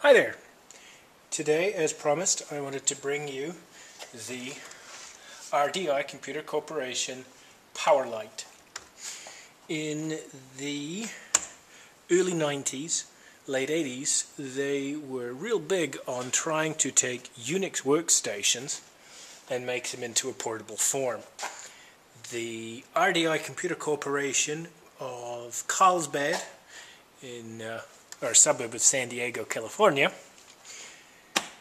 Hi there. Today, as promised, I wanted to bring you the RDI Computer Corporation PowerLite. In the early 90s, late 80s, they were real big on trying to take UNIX workstations and make them into a portable form. The RDI Computer Corporation of Carlsbad in or suburb of San Diego, California,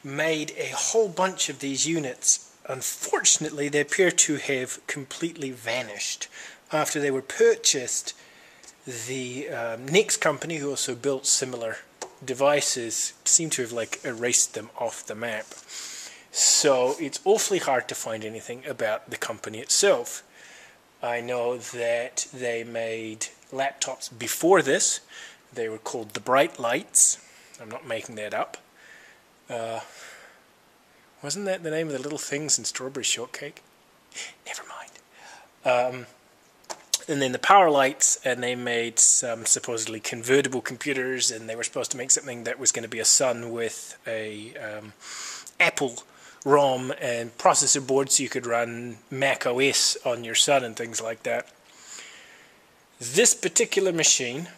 made a whole bunch of these units. Unfortunately, they appear to have completely vanished. After they were purchased, the next company, who also built similar devices, seemed to have erased them off the map. So it's awfully hard to find anything about the company itself. I know that they made laptops before this. They were called the Bright Lights. I'm not making that up. Wasn't that the name of the little things in Strawberry Shortcake? Never mind. And then the PowerLights, and they made some supposedly convertible computers, and they were supposed to make something that was going to be a Sun with a Apple ROM and processor board so you could run Mac OS on your Sun and things like that. This particular machine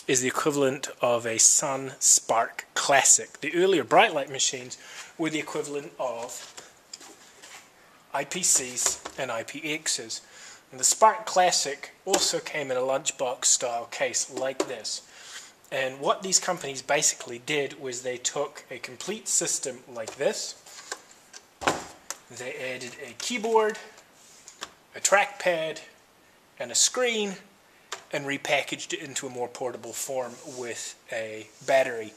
is the equivalent of a Sun SPARC Classic. The earlier Bright Light machines were the equivalent of IPCs and IPXs. And the SPARC Classic also came in a lunchbox style case like this. And what these companies basically did was they took a complete system like this. They added a keyboard, a trackpad, and a screen, and repackaged it into a more portable form with a battery.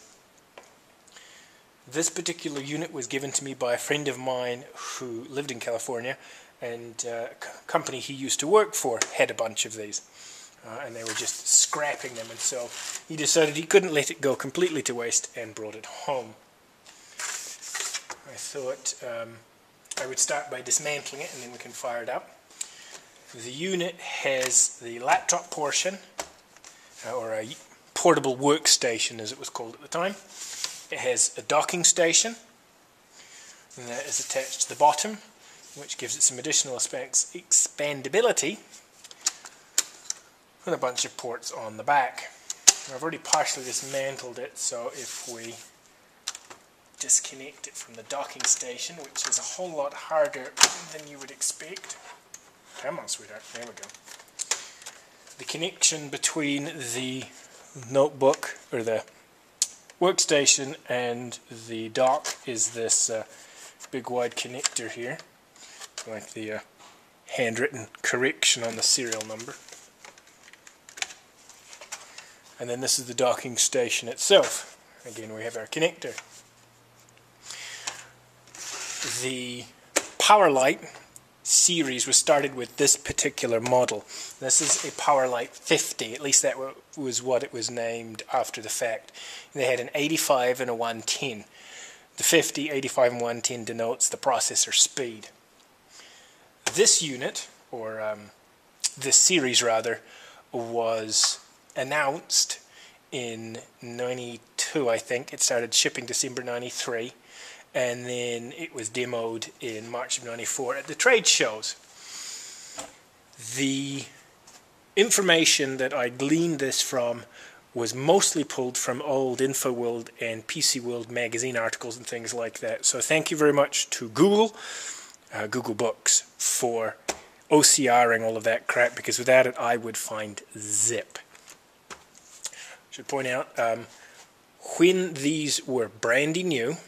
This particular unit was given to me by a friend of mine who lived in California, and a company he used to work for had a bunch of these. And they were just scrapping them, and so he decided he couldn't let it go completely to waste and brought it home. I thought I would start by dismantling it and then we can fire it up. The unit has the laptop portion, or a portable workstation as it was called at the time. It has a docking station, and that is attached to the bottom, which gives it some additional expandability, and a bunch of ports on the back. I've already partially dismantled it, so if we disconnect it from the docking station, which is a whole lot harder than you would expect. Come on, sweetheart. There we go. The connection between the notebook, or the workstation, and the dock is this big wide connector here, like the handwritten correction on the serial number. And then this is the docking station itself. Again, we have our connector. The PowerLite series was started with this particular model. This is a PowerLite 50, at least that was what it was named after the fact. They had an 85 and a 110. The 50, 85 and 110 denotes the processor speed. This unit, or this series rather, was announced in 92, I think. It started shipping December 93. And then it was demoed in March of 94 at the trade shows. The information that I gleaned this from was mostly pulled from old InfoWorld and PC World magazine articles and things like that. So thank you very much to Google, Google Books, for OCRing all of that crap, because without it I would find zip. I should point out, when these were brandy new,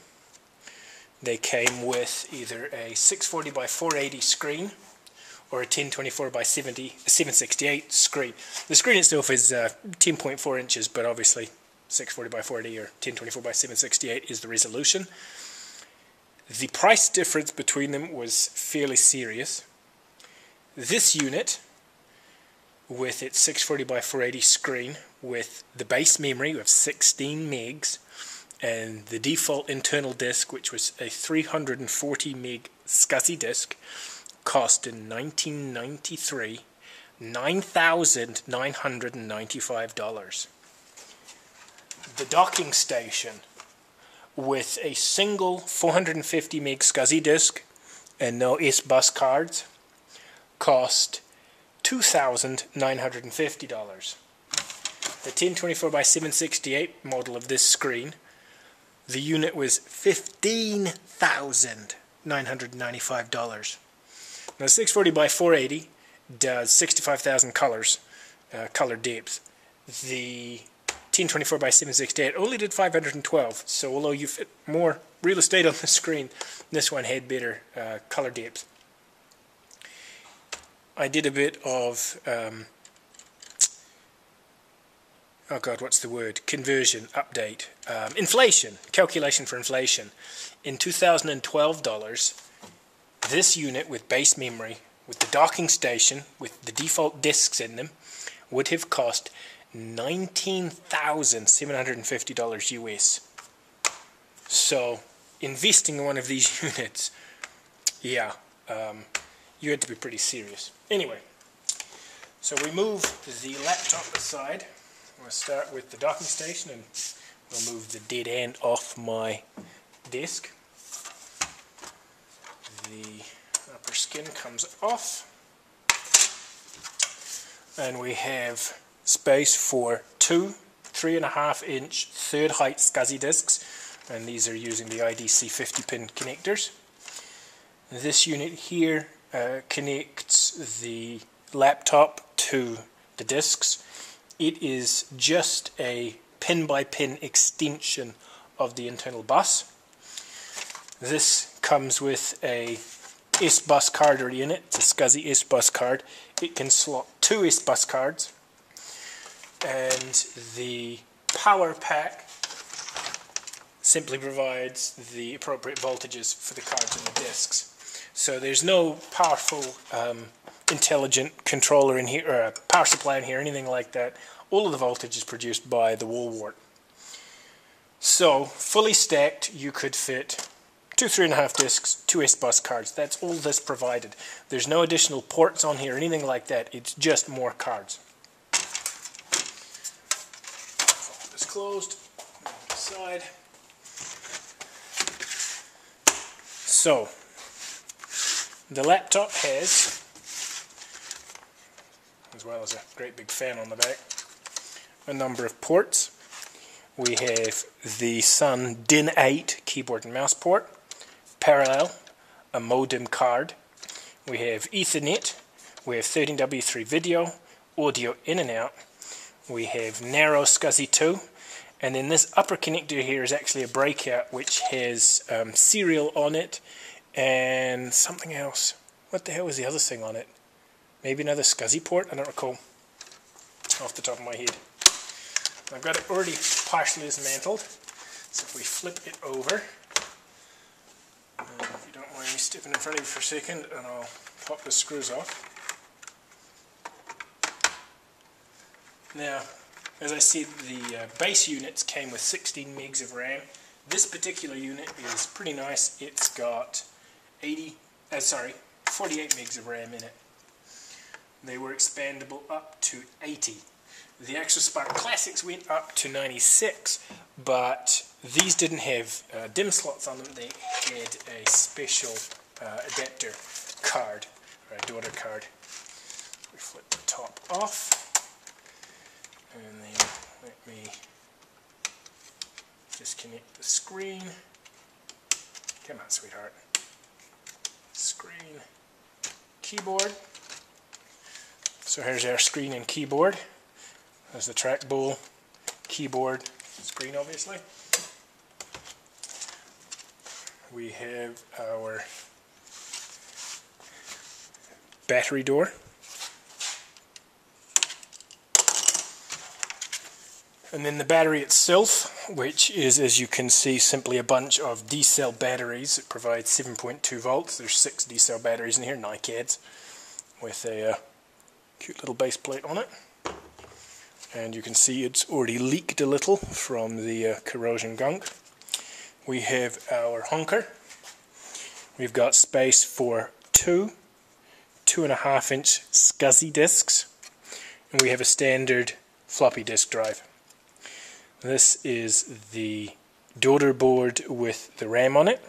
they came with either a 640 by 480 screen or a 1024 by 768 screen. The screen itself is 10.4 inches, but obviously 640 by 480 or 1024 by 768 is the resolution. The price difference between them was fairly serious. This unit, with its 640 by 480 screen, with the base memory of 16 megs, and the default internal disk, which was a 340 meg SCSI disk, cost in 1993 $9,995. The docking station with a single 450 meg SCSI disk and no S-Bus cards cost $2,950. The 1024x768 model of this screen, the unit was $15,995. Now 640x480 does 65,000 colors, color depth. The 1024x768 only did 512, so although you fit more real estate on the screen, this one had better color depth. I did a bit of oh god, what's the word? Conversion, update, inflation, calculation for inflation. In 2012 dollars, this unit with base memory, with the docking station, with the default disks in them, would have cost $19,750 US. So, investing in one of these units, yeah, you had to be pretty serious. Anyway, so we move the laptop aside. I'm going to start with the docking station and we'll move the dead end off my desk. The upper skin comes off. And we have space for two 3.5 inch third height SCSI disks. And these are using the IDC 50-pin connectors. This unit here connects the laptop to the disks. It is just a pin-by-pin extension of the internal bus. This comes with a S-Bus card already in it. It's a SCSI S-Bus card. It can slot 2 S-Bus cards. And the power pack simply provides the appropriate voltages for the cards and the disks. So there's no powerful intelligent controller in here, or a power supply in here, anything like that. All of the voltage is produced by the wall wart. So, fully stacked, you could fit 2 3.5 disks, 2 S-Bus cards. That's all this provided. There's no additional ports on here, anything like that. It's just more cards. Fold this closed, side. So, the laptop has, as well as a great big fan on the back, a number of ports. We have the Sun DIN 8 keyboard and mouse port, parallel, a modem card. We have Ethernet, we have 13W3 video, audio in and out. We have narrow SCSI 2, and then this upper connector here is actually a breakout which has serial on it and something else. What the hell was the other thing on it? Maybe another SCSI port? I don't recall off the top of my head. I've got it already partially dismantled, so if we flip it over, if you don't mind me stepping in front of you for a second, and I'll pop the screws off. Now, as I said, the base units came with 16 megs of RAM. This particular unit is pretty nice. It's got 48 megs of RAM in it. They were expandable up to 80. The microSPARC Classics went up to 96, but these didn't have DIMM slots on them. They had a special adapter card, or a daughter card. We flip the top off, and then let me disconnect the screen. Come on, sweetheart. Screen, keyboard. So here's our screen and keyboard. There's the trackball, keyboard, screen obviously. We have our battery door. And then the battery itself, which is, as you can see, simply a bunch of D-cell batteries. It provides 7.2 volts. There's 6 D-cell batteries in here, NiCads, with a cute little base plate on it. And you can see it's already leaked a little from the corrosion gunk. We have our hunker. We've got space for 2 2.5 inch SCSI disks. And we have a standard floppy disk drive. This is the daughter board with the RAM on it.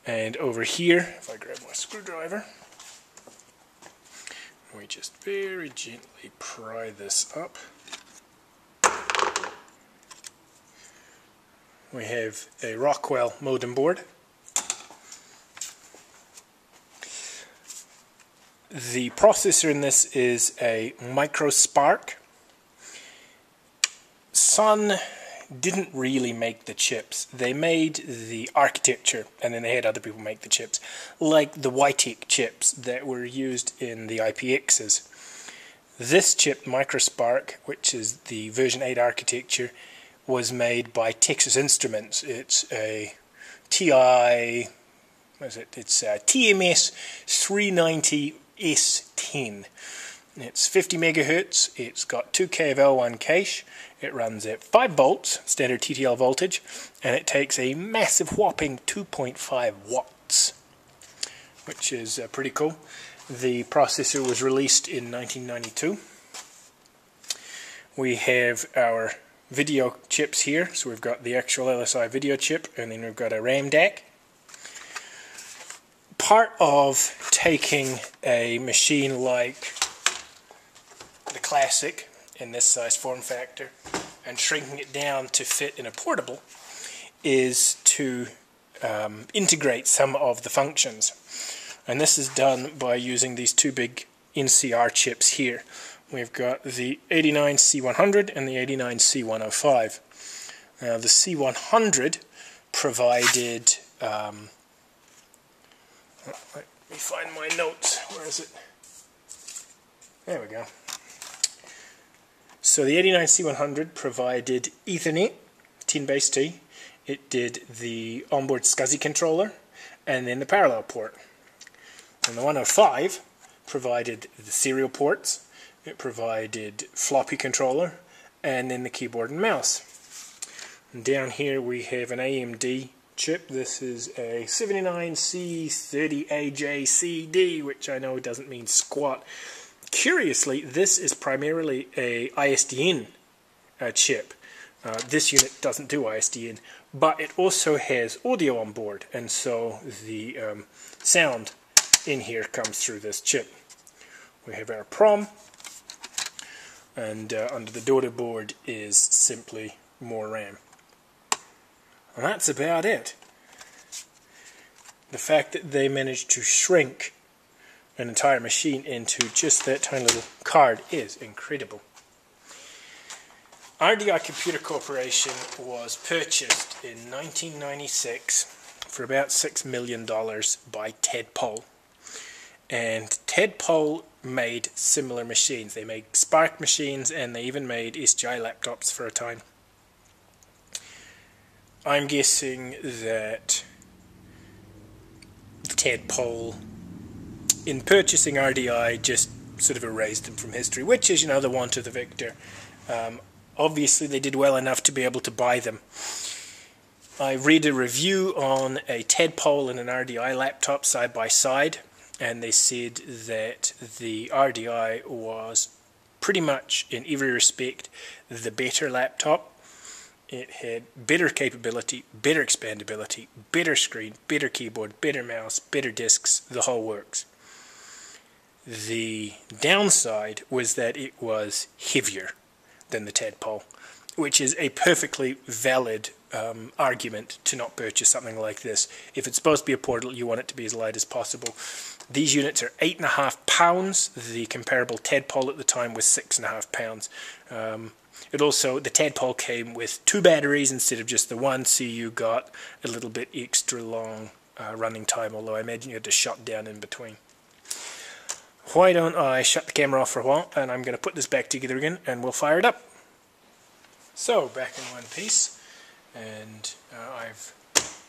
And over here, if I grab my screwdriver, we just very gently pry this up. We have a Rockwell modem board. The processor in this is a microSPARC. Sun didn't really make the chips. They made the architecture, and then they had other people make the chips, like the YTEC chips that were used in the IPXs. This chip, microSPARC, which is the version 8 architecture, was made by Texas Instruments. It's a TI, what is it? It's a TMS 390 S10. It's 50 megahertz. It's got 2K of L1 cache. It runs at 5 volts, standard TTL voltage, and it takes a massive whopping 2.5 watts, which is pretty cool. The processor was released in 1992. We have our video chips here. So we've got the actual LSI video chip, and then we've got a RAM DAC. Part of taking a machine like the Classic in this size form factor and shrinking it down to fit in a portable is to integrate some of the functions. And this is done by using these two big NCR chips here. We've got the 89C100 and the 89C105. Now the C100 provided let me find my notes. Where is it? There we go. So the 89C100 provided Ethernet, 10 base T. It did the onboard SCSI controller and then the parallel port. And the 105 provided the serial ports. It provided floppy controller and then the keyboard and mouse. And down here we have an Amd chip. This is a 79C30AJCD, which I know doesn't mean squat. Curiously, this is primarily a ISDN chip. This unit doesn't do ISDN, but it also has audio on board, and so the sound in here comes through this chip. We have our PROM, and under the daughter board is simply more RAM. And that's about it. The fact that they managed to shrink an entire machine into just that tiny little card is incredible. RDI Computer Corporation was purchased in 1996 for about $6 million by Ted Pohl. And Ted Pohl made similar machines. They made SPARC machines, and they even made SGI laptops for a time. I'm guessing that Ted Pohl, in purchasing RDI, just sort of erased them from history, which is, the want of the victor. Obviously, they did well enough to be able to buy them. I read a review on a Ted Pohl and an RDI laptop side by side, and they said that the RDI was pretty much, in every respect, the better laptop. It had better capability, better expandability, better screen, better keyboard, better mouse, better discs, the whole works. The downside was that it was heavier than the Ted Pohl, which is a perfectly valid argument to not purchase something like this. If it's supposed to be a portal, you want it to be as light as possible. These units are 8.5 pounds. The comparable Ted Pohl at the time was 6.5 pounds. The Ted Pohl came with 2 batteries instead of just the one, so you got a little bit extra long running time, although I imagine you had to shut down in between. Why don't I shut the camera off for a while, and I'm going to put this back together again, and we'll fire it up. So, back in one piece, and I've,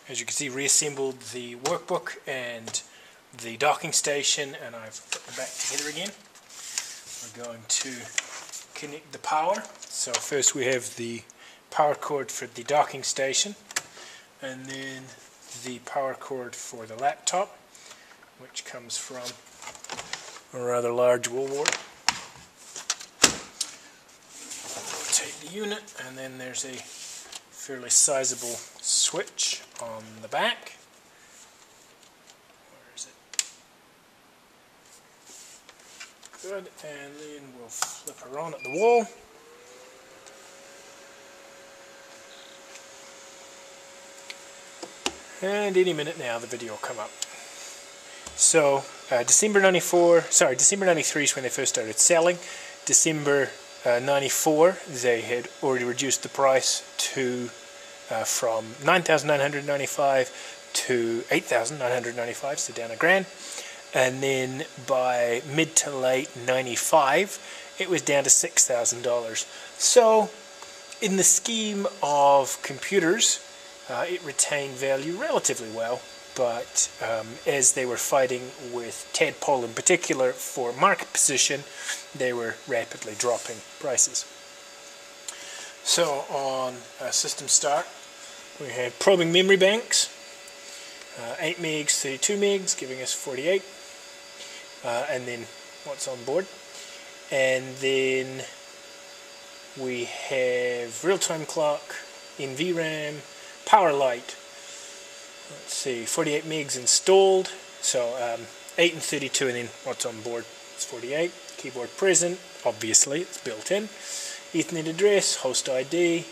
as you can see, reassembled the workbook and the docking station, and I've put them back together again. We're going to connect the power. So first we have the power cord for the docking station, and then the power cord for the laptop, which comes from a rather large wool wart. Take the unit, and then there's a fairly sizable switch on the back. Where is it? Good, and then we'll flip her on at the wall. And any minute now the video will come up. So December 93 is when they first started selling. December 94 they had already reduced the price to from $9,995 to $8,995, so down $1,000. And then by mid to late 95 it was down to $6,000. So in the scheme of computers, it retained value relatively well, but as they were fighting with Tadpole in particular for market position, they were rapidly dropping prices. So on system start, we had probing memory banks, 8 megs, 32 megs, giving us 48, and then what's on board. And then we have real-time clock, in VRAM, PowerLite, let's see, 48 megs installed, so 8 and 32, and then what's on board is 48. Keyboard present, obviously, it's built in. Ethernet address, host ID,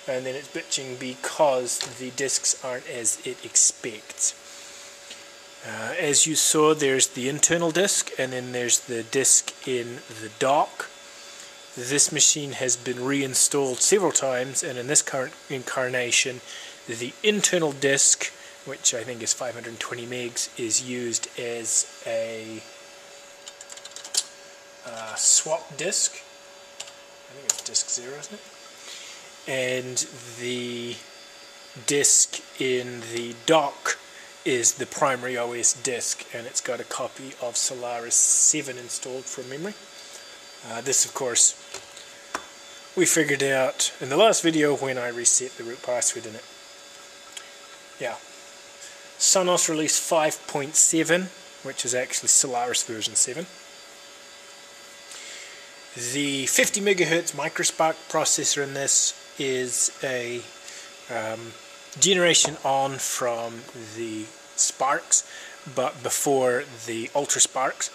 and then it's bitching because the disks aren't as it expects. As you saw, there's the internal disk, and then there's the disk in the dock. This machine has been reinstalled several times, and in this current incarnation, the internal disk, which I think is 520 megs, is used as a swap disk. I think it's disk 0, isn't it? And the disk in the dock is the primary OS disk, and it's got a copy of Solaris 7 installed from memory. This, of course, we figured out in the last video when I reset the root password in it. Yeah. Sonos released 5.7, which is actually Solaris version 7. The 50 megahertz microSPARC processor in this is a generation on from the Sparks, but before the Ultra Sparks.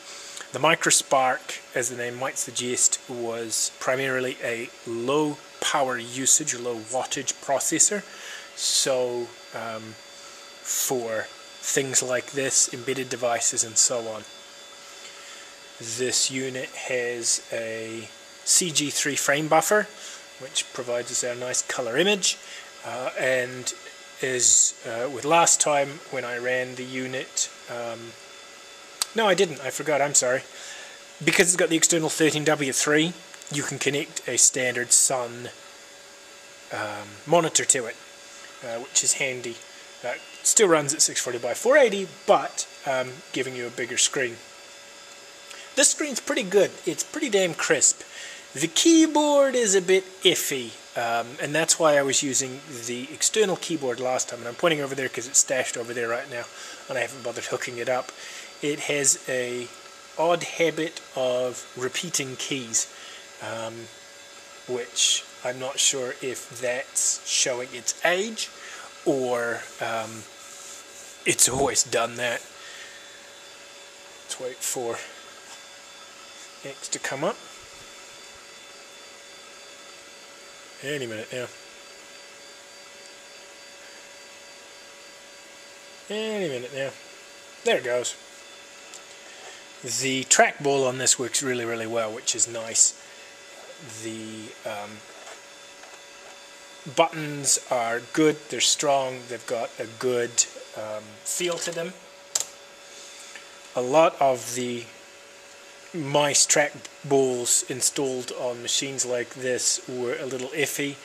The microSPARC, as the name might suggest, was primarily a low power usage, or low wattage processor. So for things like this, embedded devices and so on. This unit has a CG3 frame buffer, which provides us a nice color image, and as with last time when I ran the unit, no I didn't, I forgot, I'm sorry. Because it's got the external 13W3, you can connect a standard Sun monitor to it, which is handy. It still runs at 640 by 480, but giving you a bigger screen. This screen's pretty good. It's pretty damn crisp. The keyboard is a bit iffy, and that's why I was using the external keyboard last time. And I'm pointing over there because it's stashed over there right now, and I haven't bothered hooking it up. It has a odd habit of repeating keys, which I'm not sure if that's showing its age or it's always done that. Let's wait for X to come up. Any minute now. Any minute now. There it goes. The trackball on this works really, really well, which is nice. The buttons are good, they're strong, they've got a good feel to them. A lot of the mice trackballs installed on machines like this were a little iffy.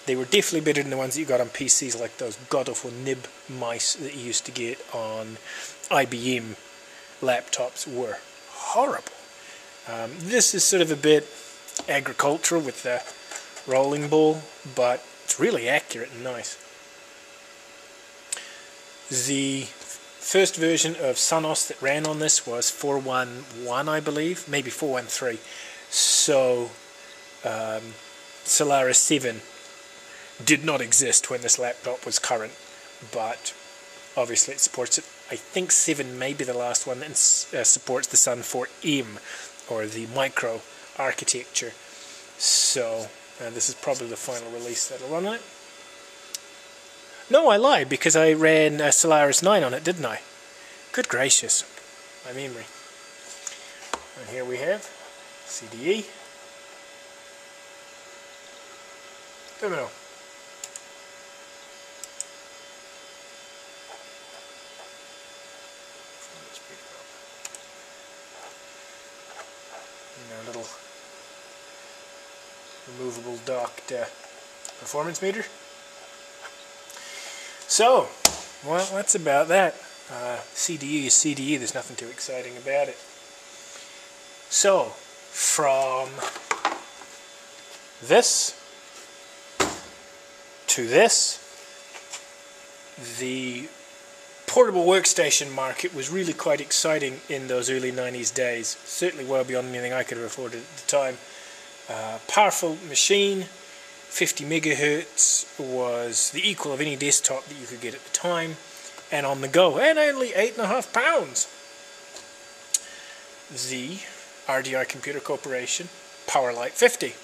They were definitely better than the ones that you got on PCs, like those god-awful nib mice that you used to get on IBM laptops were horrible. This is sort of a bit agricultural with the rolling ball, but it's really accurate and nice. The first version of Sonos that ran on this was 4.1.1, I believe, maybe 4.1.3. So Solaris 7 did not exist when this laptop was current, but obviously it supports it. I think 7 may be the last one that supports the Sun 4M, or the micro architecture. So this is probably the final release that'll run on it. No, I lied, because I ran Solaris 9 on it, didn't I? Good gracious, my memory. And here we have CDE. Terminal. Little removable docked performance meter. So, well, that's about that. CDE is CDE, there's nothing too exciting about it. So, from this to this, the portable workstation market was really quite exciting in those early 90s days. Certainly well beyond anything I could have afforded at the time. Powerful machine, 50 megahertz was the equal of any desktop that you could get at the time, and on the go, and only £8.5. The RDI Computer Corporation PowerLite 50.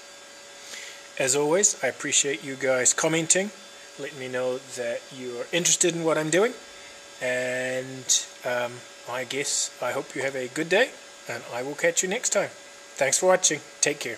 As always, I appreciate you guys commenting, letting me know that you are interested in what I'm doing. And I hope you have a good day, and I will catch you next time. Thanks for watching. Take care.